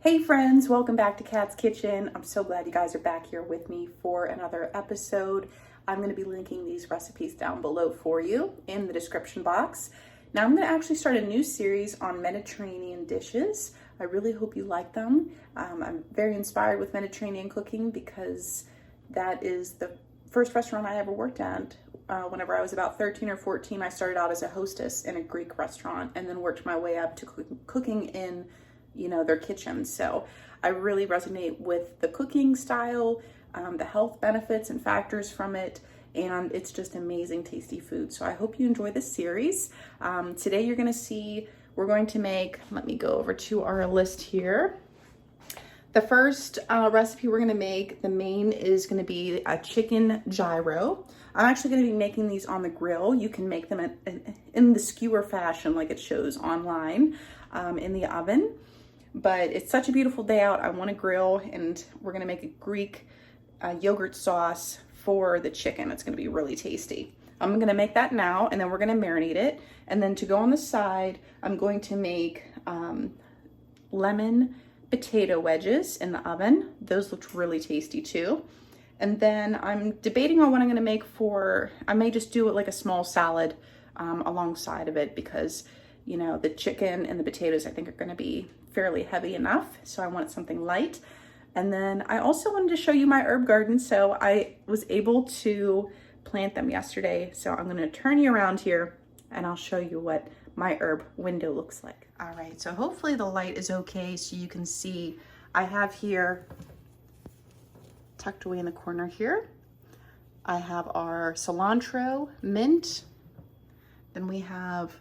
Hey friends, welcome back to Kat's Kitchen. I'm so glad you guys are back here with me for another episode. I'm going to be linking these recipes down below for you in the description box. Now I'm going to actually start a new series on Mediterranean dishes. I really hope you like them. I'm very inspired with Mediterranean cooking because that is the first restaurant I ever worked at. Whenever I was about 13 or 14, I started out as a hostess in a Greek restaurant and then worked my way up to cooking in their kitchen. So I really resonate with the cooking style, the health benefits and factors from it, and it's just amazing, tasty food. So I hope you enjoy this series. Today you're gonna see, we're going to make, let me go over to our list here. The first recipe we're gonna make, the main is gonna be a chicken gyro. I'm actually gonna be making these on the grill. You can make them in the skewer fashion like it shows online in the oven. But it's such a beautiful day out. I want to grill, and we're going to make a Greek yogurt sauce for the chicken. It's going to be really tasty. I'm going to make that now, and then we're going to marinate it. And then to go on the side, I'm going to make lemon potato wedges in the oven. Those looked really tasty too. And then I'm debating on what I'm going to make I may just do it like a small salad alongside of it because, the chicken and the potatoes I think are going to be fairly heavy enough, so I wanted something light. And then I also wanted to show you my herb garden, so I was able to plant them yesterday. So I'm going to turn you around here and I'll show you what my herb window looks like. All right, so hopefully the light is okay so you can see. I have here, tucked away in the corner here, I have our cilantro, mint, then we have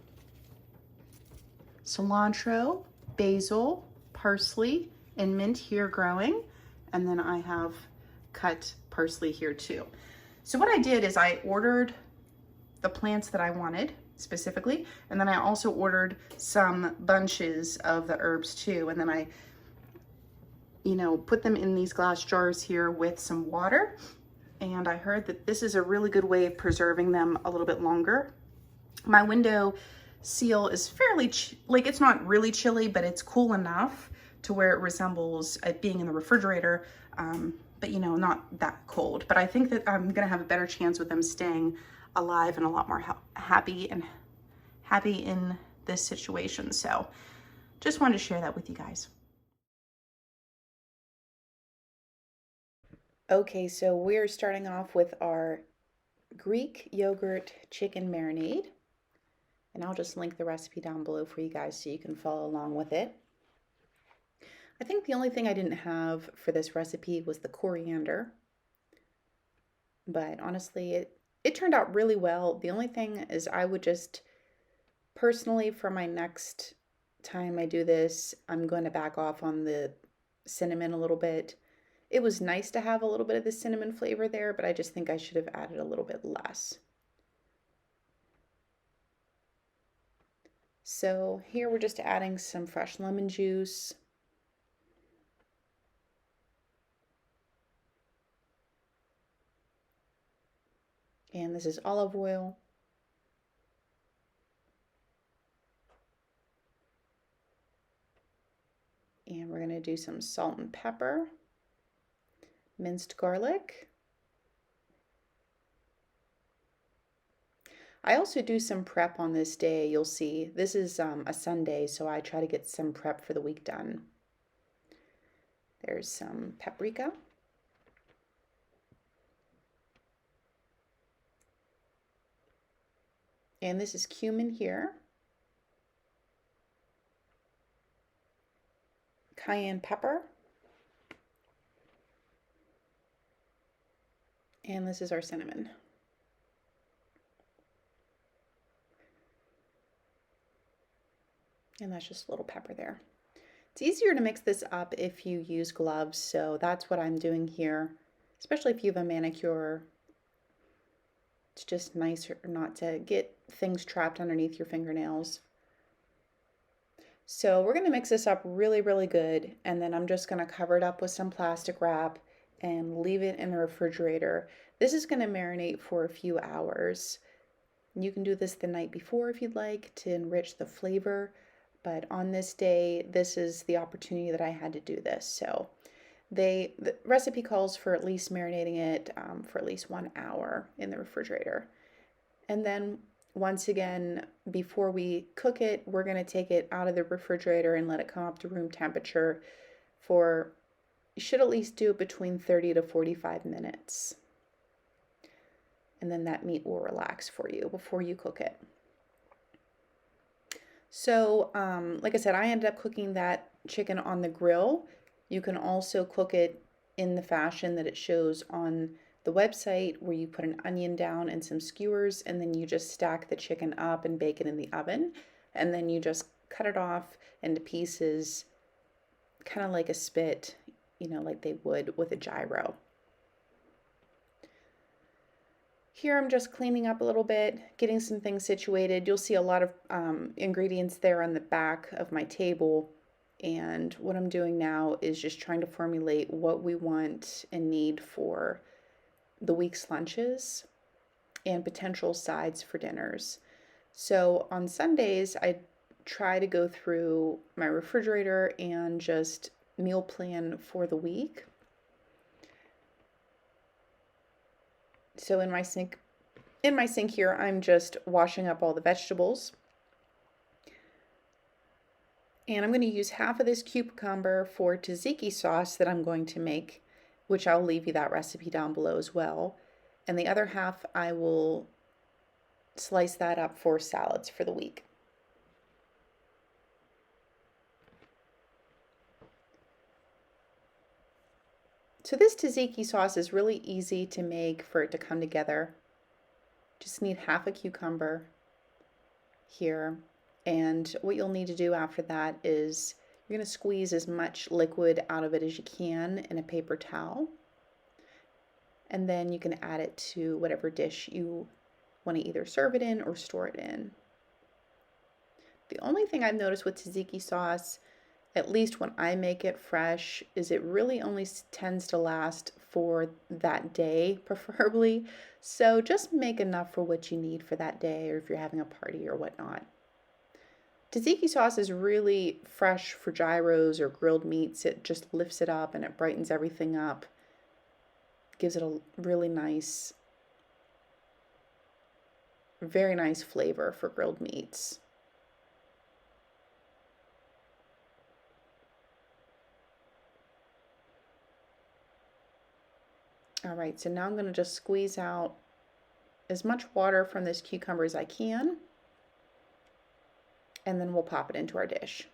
cilantro, basil, parsley, and mint here growing. And then I have cut parsley here too. So what I did is I ordered the plants that I wanted specifically. And then I also ordered some bunches of the herbs too. And then I, put them in these glass jars here with some water. And I heard that this is a really good way of preserving them a little bit longer. My window seal is fairly, it's not really chilly, but it's cool enough to where it resembles it being in the refrigerator, but not that cold. But I think that I'm gonna have a better chance with them staying alive and a lot more happy in this situation. So just wanted to share that with you guys. Okay, so we're starting off with our Greek yogurt chicken marinade. And I'll just link the recipe down below for you guys so you can follow along with it. I think the only thing I didn't have for this recipe was the coriander. But honestly, it turned out really well. The only thing is I would just, personally, for my next time I do this, I'm going to back off on the cinnamon a little bit. It was nice to have a little bit of the cinnamon flavor there, but I just think I should have added a little bit less. So here we're just adding some fresh lemon juice. And this is olive oil. And we're going to do some salt and pepper, minced garlic. I also do some prep on this day. You'll see this is a Sunday, so I try to get some prep for the week done. There's some paprika. And this is cumin here. Cayenne pepper. And this is our cinnamon. And that's just a little pepper there. It's easier to mix this up if you use gloves, so that's what I'm doing here, especially if you have a manicure. It's just nicer not to get things trapped underneath your fingernails. So we're going to mix this up really, really good, and then I'm just going to cover it up with some plastic wrap and leave it in the refrigerator. This is going to marinate for a few hours. You can do this the night before if you'd like to enrich the flavor. But on this day, this is the opportunity that I had to do this. So the recipe calls for at least marinating it for at least 1 hour in the refrigerator. And then once again, before we cook it, we're going to take it out of the refrigerator and let it come up to room temperature for, you should at least do it between 30 to 45 minutes. And then that meat will relax for you before you cook it. So, like I said, I ended up cooking that chicken on the grill. You can also cook it in the fashion that it shows on the website, where you put an onion down and some skewers, and then you just stack the chicken up and bake it in the oven. And then you just cut it off into pieces, kind of like a spit, like they would with a gyro. Here I'm just cleaning up a little bit, getting some things situated. You'll see a lot of ingredients there on the back of my table. And what I'm doing now is just trying to formulate what we want and need for the week's lunches and potential sides for dinners. So on Sundays, I try to go through my refrigerator and just meal plan for the week. So in my sink here, I'm just washing up all the vegetables. And I'm going to use half of this cucumber for tzatziki sauce that I'm going to make, which I'll leave you that recipe down below as well. And the other half, I will slice that up for salads for the week. So this tzatziki sauce is really easy to make for it to come together. Just need half a cucumber here. And what you'll need to do after that is you're going to squeeze as much liquid out of it as you can in a paper towel. And then you can add it to whatever dish you want to either serve it in or store it in. The only thing I've noticed with tzatziki sauce, at least when I make it fresh, is it really only tends to last for that day, preferably. So just make enough for what you need for that day, or if you're having a party or whatnot. Tzatziki sauce is really fresh for gyros or grilled meats. It just lifts it up and it brightens everything up. Gives it a really nice, very nice flavor for grilled meats. All right, so now I'm going to just squeeze out as much water from this cucumber as I can, and then we'll pop it into our dish.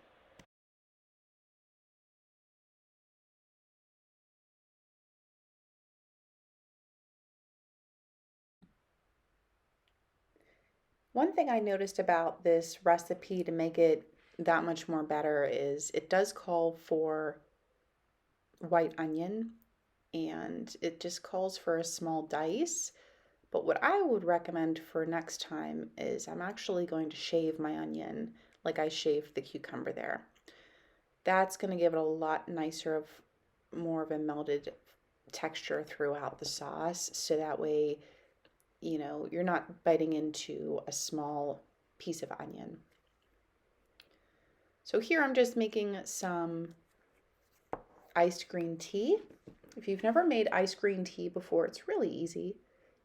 One thing I noticed about this recipe to make it that much more better is it does call for white onion, and it just calls for a small dice. But what I would recommend for next time is I'm actually going to shave my onion like I shaved the cucumber there. That's going to give it a lot nicer, more of a melted texture throughout the sauce, so that way, you're not biting into a small piece of onion. So here I'm just making some iced green tea. If you've never made iced green tea before, it's really easy.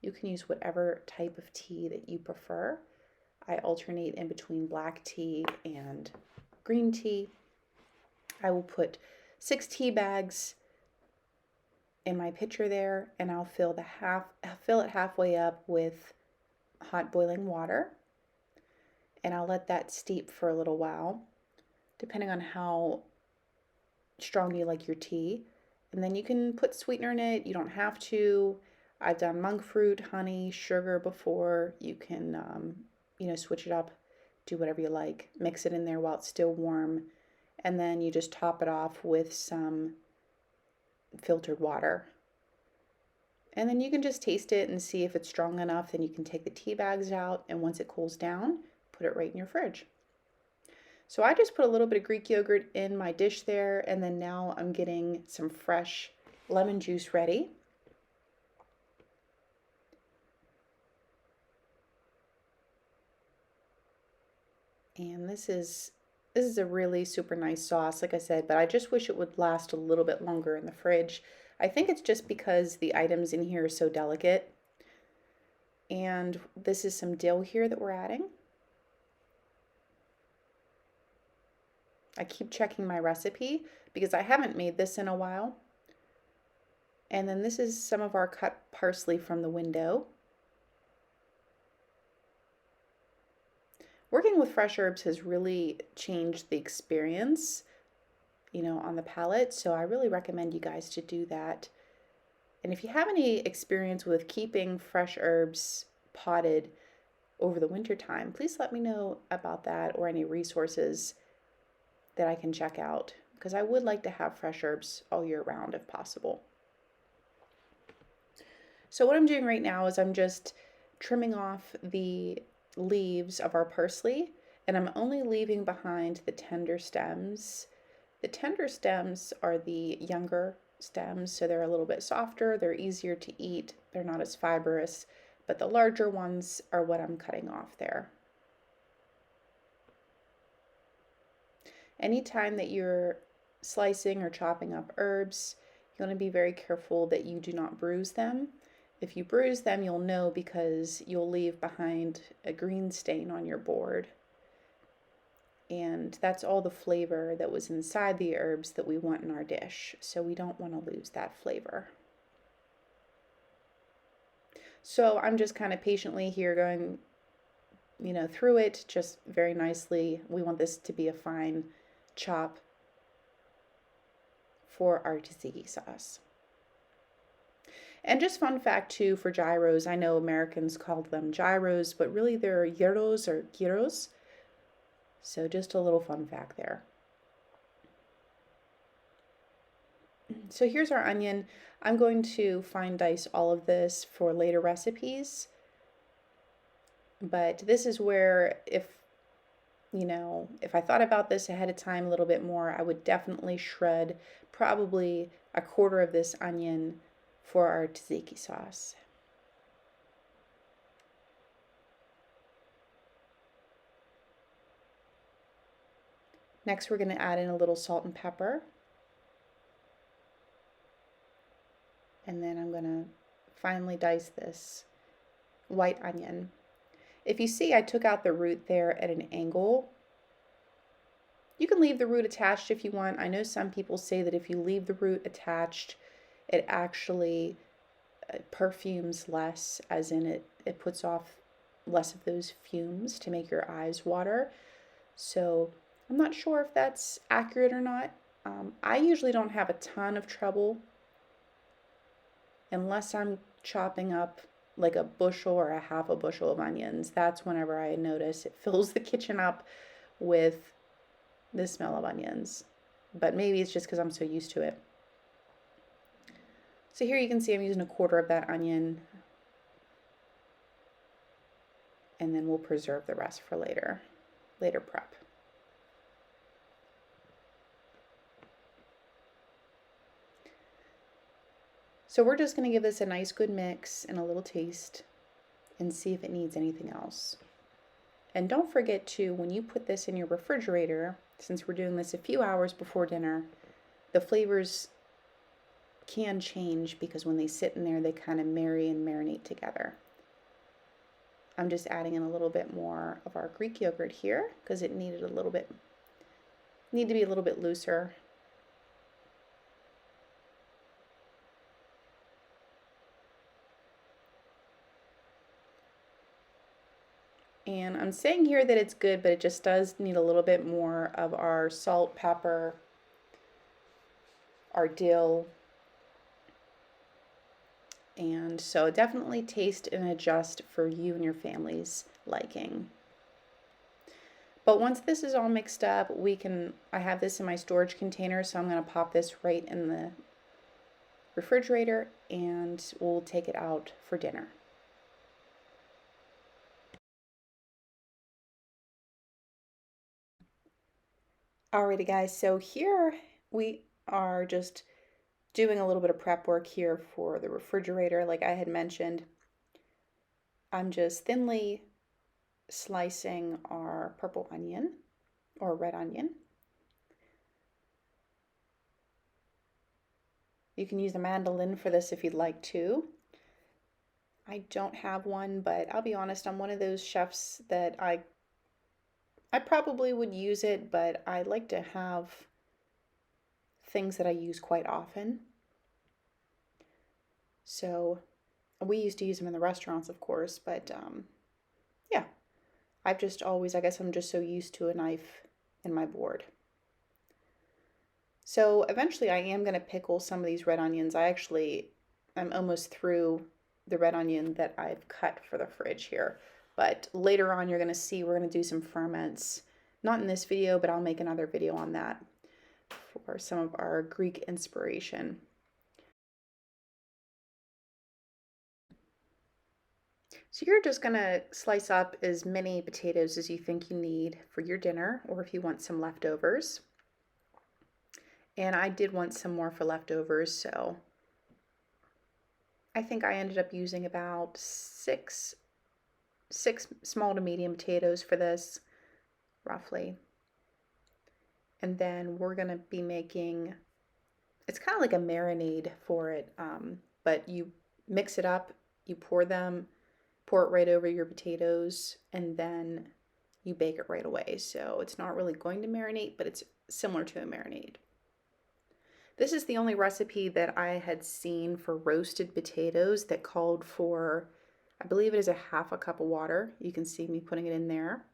You can use whatever type of tea that you prefer. I alternate in between black tea and green tea. I will put 6 tea bags in my pitcher there, and I'll fill it halfway up with hot boiling water, and I'll let that steep for a little while, depending on how strong you like your tea. And then you can put sweetener in it. You don't have to. I've done monk fruit, honey, sugar before. You can, switch it up, do whatever you like. Mix it in there while it's still warm, and then you just top it off with some filtered water. And then you can just taste it and see if it's strong enough. Then you can take the tea bags out, and once it cools down, put it right in your fridge. So I just put a little bit of Greek yogurt in my dish there, and then now I'm getting some fresh lemon juice ready. And this is This is a really super nice sauce, like I said, but I just wish it would last a little bit longer in the fridge. I think it's just because the items in here are so delicate. And this is some dill here that we're adding. I keep checking my recipe because I haven't made this in a while. And then this is some of our cut parsley from the window. Working with fresh herbs has really changed the experience, on the palate. So I really recommend you guys to do that. And if you have any experience with keeping fresh herbs potted over the winter time, please let me know about that or any resources that I can check out, because I would like to have fresh herbs all year round if possible. So what I'm doing right now is I'm just trimming off the leaves of our parsley, and I'm only leaving behind the tender stems. The tender stems are the younger stems, so they're a little bit softer, they're easier to eat, they're not as fibrous, but the larger ones are what I'm cutting off there. Anytime that you're slicing or chopping up herbs, you want to be very careful that you do not bruise them. If you bruise them, you'll know because you'll leave behind a green stain on your board. And that's all the flavor that was inside the herbs that we want in our dish. So we don't want to lose that flavor. So I'm just kind of patiently here going, through it just very nicely. We want this to be a fine chop for our tzatziki sauce. And just fun fact too for gyros, I know Americans called them gyros, but really they're gyros or gyros. So just a little fun fact there. So here's our onion. I'm going to fine dice all of this for later recipes. But this is where if I thought about this ahead of time a little bit more, I would definitely shred probably a quarter of this onion for our tzatziki sauce. Next, we're going to add in a little salt and pepper. And then I'm going to finely dice this white onion. If you see, I took out the root there at an angle. You can leave the root attached if you want. I know some people say that if you leave the root attached, it actually perfumes less, as in it puts off less of those fumes to make your eyes water. So I'm not sure if that's accurate or not. I usually don't have a ton of trouble unless I'm chopping up like a bushel or a half a bushel of onions. That's whenever I notice it fills the kitchen up with the smell of onions. But maybe it's just because I'm so used to it. So here you can see I'm using a quarter of that onion. And then we'll preserve the rest for later prep. So we're just going to give this a nice good mix and a little taste and see if it needs anything else. And don't forget to, when you put this in your refrigerator, since we're doing this a few hours before dinner, the flavors can change because when they sit in there, they kind of marry and marinate together. I'm just adding in a little bit more of our Greek yogurt here because it needed to be a little bit looser. And I'm saying here that it's good, but it just does need a little bit more of our salt, pepper, our dill. And so definitely taste and adjust for you and your family's liking. But once this is all mixed up, I have this in my storage container, so I'm going to pop this right in the refrigerator and we'll take it out for dinner. Alrighty guys, so here we are just doing a little bit of prep work here for the refrigerator. Like I had mentioned, I'm just thinly slicing our purple onion or red onion. You can use a mandolin for this if you'd like to. I don't have one, but I'll be honest, I'm one of those chefs that I probably would use it, but I like to have things that I use quite often. So we used to use them in the restaurants, of course, but yeah, I've just always, I guess I'm just so used to a knife in my board. So eventually I am going to pickle some of these red onions. I'm almost through the red onion that I've cut for the fridge here. But later on, you're going to see we're going to do some ferments. Not in this video, but I'll make another video on that for some of our Greek inspiration. So you're just going to slice up as many potatoes as you think you need for your dinner, or if you want some leftovers. And I did want some more for leftovers, so I think I ended up using about six small to medium potatoes for this, roughly. And then we're going to be making, it's kind of like a marinade for it, but you mix it up, you pour it right over your potatoes, and then you bake it right away. So it's not really going to marinate, but it's similar to a marinade. This is the only recipe that I had seen for roasted potatoes that called for, I believe it is a half a cup of water. You can see me putting it in there.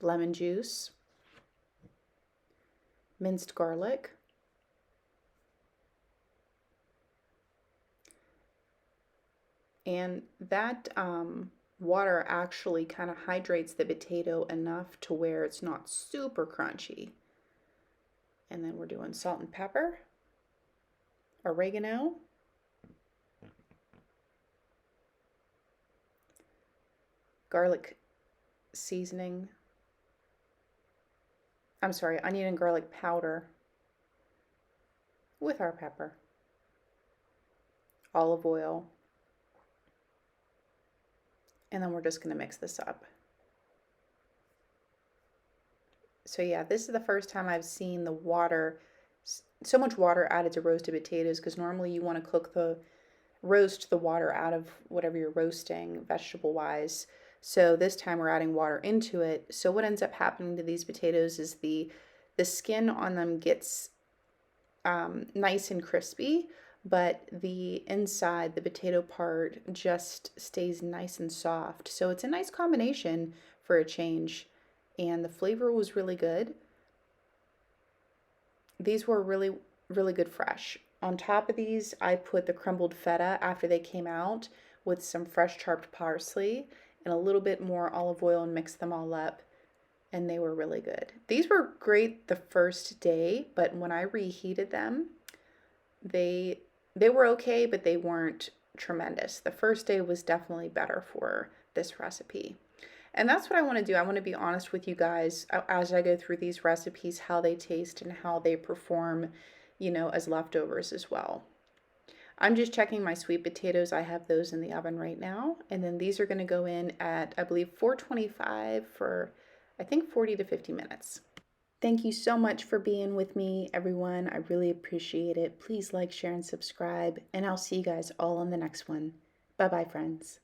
Lemon juice, minced garlic, and that water actually kind of hydrates the potato enough to where it's not super crunchy. And then we're doing salt and pepper, oregano, garlic seasoning, onion and garlic powder with our pepper, olive oil, and then we're just going to mix this up. So yeah, this is the first time I've seen so much water added to roasted potatoes, because normally you want to roast the water out of whatever you're roasting vegetable wise. So this time we're adding water into it. So what ends up happening to these potatoes is the skin on them gets nice and crispy, but the inside, the potato part, just stays nice and soft. So it's a nice combination for a change. And the flavor was really good. These were really, really good fresh. On top of these, I put the crumbled feta after they came out with some fresh chopped parsley and a little bit more olive oil and mixed them all up. And they were really good. These were great the first day, but when I reheated them, they were okay, but they weren't tremendous. The first day was definitely better for this recipe. And that's what I want to do. I want to be honest with you guys as I go through these recipes, how they taste and how they perform, as leftovers as well. I'm just checking my sweet potatoes. I have those in the oven right now. And then these are going to go in at, I believe, 425 for, I think, 40 to 50 minutes. Thank you so much for being with me, everyone. I really appreciate it. Please like, share, and subscribe. And I'll see you guys all on the next one. Bye-bye, friends.